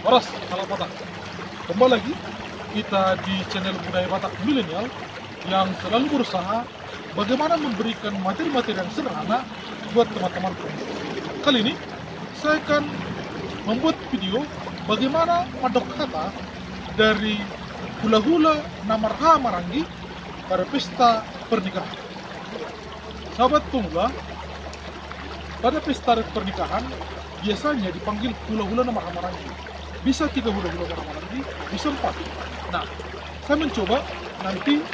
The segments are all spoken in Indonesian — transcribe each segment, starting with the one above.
Waras, salah Batak. Kembali lagi kita di channel Budaya Batak Milenial yang selalu berusaha bagaimana memberikan materi-materi yang sederhana buat teman-teman. Kali ini saya akan membuat video bagaimana madok kata dari hula-hula Namarha Marangi pada pesta pernikahan. Sahabat pemula, pada pesta pernikahan biasanya dipanggil hula-hula Namarha Marangi. Bisa 3 hula-hula Namarha Marangi, bisa 4. Nah, saya mencoba nanti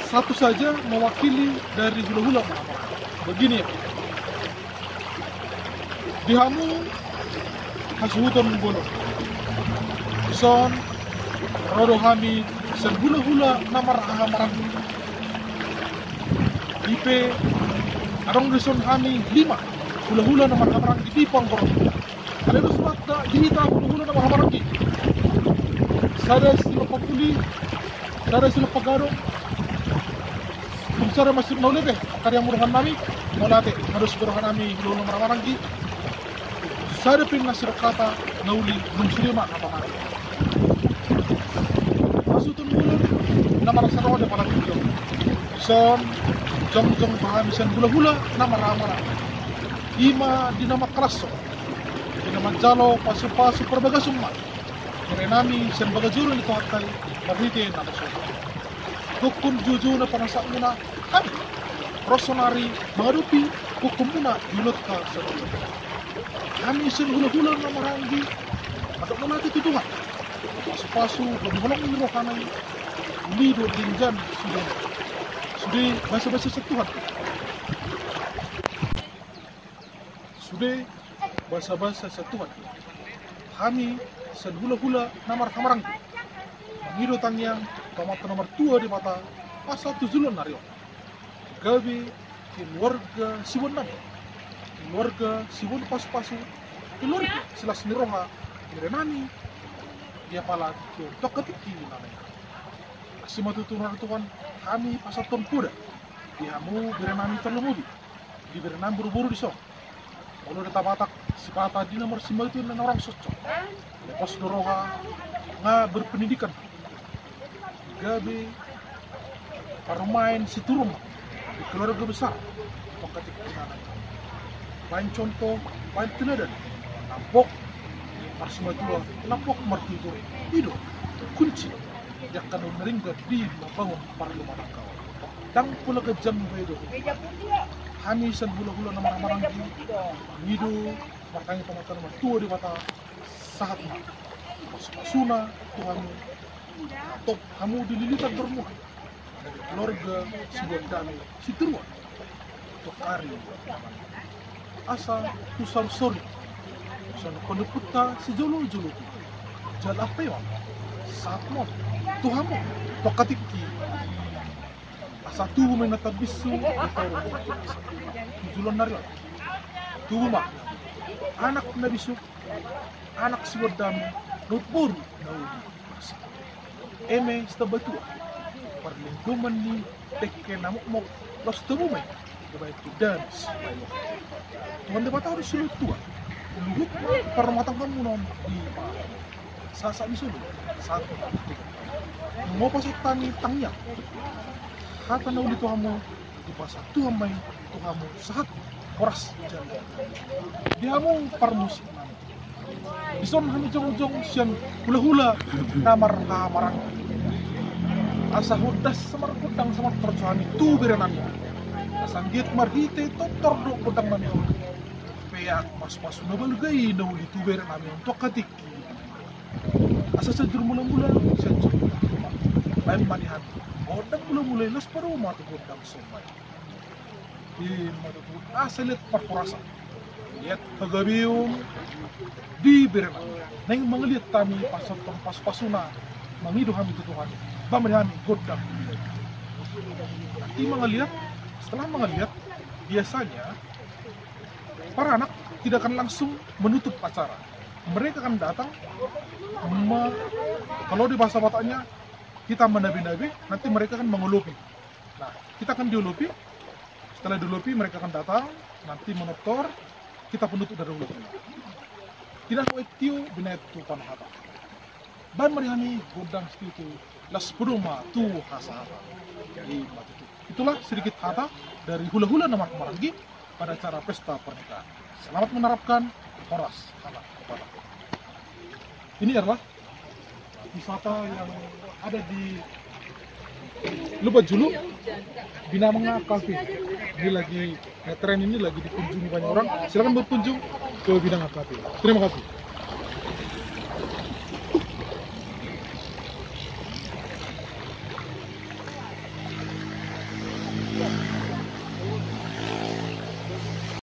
satu saja mewakili dari hula-hula Namarha Marangi. Begini ya. Dihamu hasuhuton bolo. Son rodo hami sen hula-hula Namarha Marangi. Ipe arong rison hami 5 hula-hula Namarha Marangi di Ponggoro. Ada surat dihita hula-hula Namarha Marangi. Sada sila papuli, sada sila pagaro. Kung sada masih mau lebe, karya muruhan nami, molate harus muruhan nami hula-hula Namarha Marangi. Sada pin nasir kata nauli nungsirima apa mana. Masutun hula Namarha Sarwa de pala video. Son jong paham sen hula-hula Namarha Marangi. Ima di nama Kraso. Manjalo pasu-pasu perbagasumma nami sen bagajuro nito hatai marhite na maso kukun juju na panasa muna kami rosonari mangadupi kukum muna yulot ka sa ulo kami sen hula-hula na Marangi adok na natin tutungan pasu-pasu bagulong niro kanay lido dinjan sudah basa-basa sa Tuhan sudah basa-basa sa Tuhan. Kami sen hula-hula Namarha Marangi. Mangido tangyang pamata nomor 2 di mata pasal 7 nario. Gabi keluarga Siwon nami. Keluarga Siwon pasu-pasu. Keluarga silas niroha nami dia pala untuk ketiki namanya. Asima tutunan Tuhan kami pasal ton kuda. Dihamu berenami terlemubi. Di berenam buru-buru di sok. Kalau ada tabatak si pata di nomor 5 itu orang socok. Lepas doroha nga berpendidikan. Gabi parmain si turun di keluarga besar. Pokoknya kenalan. Main contoh, main tenadan. Nampok parsima tua, nampok martitur. Itu kunci yang akan meringgat di membangun para rumah tangga. Dan pula kejam bedo. Kami sen hula-hula Namarha Marangi ngidu makanya pamata nomor 2 di mata sahat na pasuna tuhamu atau kamu dililitan bermuh dari keluarga Siwon dami si Terua untuk kari asa tusar sori san peneputa si jolo-jolo jal apa ya saat mo tuhamu tokatiki satu rumah tabisu tujuan nari tu rumah anak nabi su anak si wadam nutbur naudi eme stabatu perlindungan ni tekke namuk mok los temume kebaik dance tuan debat harus sulut tua luhut permatang kamu non di sasa di sulu satu mau pasok tani tangnya kata na ulit kamu di pasal Tuhan main kamu sahat koras jalan dia mau parmusik ison kami jong-jong siang hula-hula Namarha Marangi asa hudas samar kudang samar percuani tu berenami asanggit marhite totor do kudang mani peak pas-pas nabalgay na ulit tu berenami untuk katiki asa sadur mula-mula sadur main manihan godang mula-mulai las paru matu godang somay. Di matu asalit parkurasa. Lihat kagabium di berenang. Neng mengeliat kami pasal pas-pasuna mangidu kami tutuhan. Bamrihan godang. Nanti mengeliat, setelah mengeliat biasanya para anak tidak akan langsung menutup acara. Mereka akan datang kalau di bahasa Bataknya kita menabi-nabi, nanti mereka akan mengelupi. Nah, kita akan diulupi. Setelah diulupi, mereka akan datang, nanti menutur, kita penutup dari ulu. Tidak mau itu binetu panahata. ban marihani godang itu las pedoma tu hasara. Jadi itulah sedikit kata dari hula-hula nomor Marangi pada acara pesta pernikahan. Selamat menerapkan horas halal kepada. Ini adalah wisata yang ada di Lubak Julu, Binamanga Cafe. Ini lagi tren ini lagi dikunjungi banyak orang. Silakan berkunjung ke Binamanga Cafe. Terima kasih.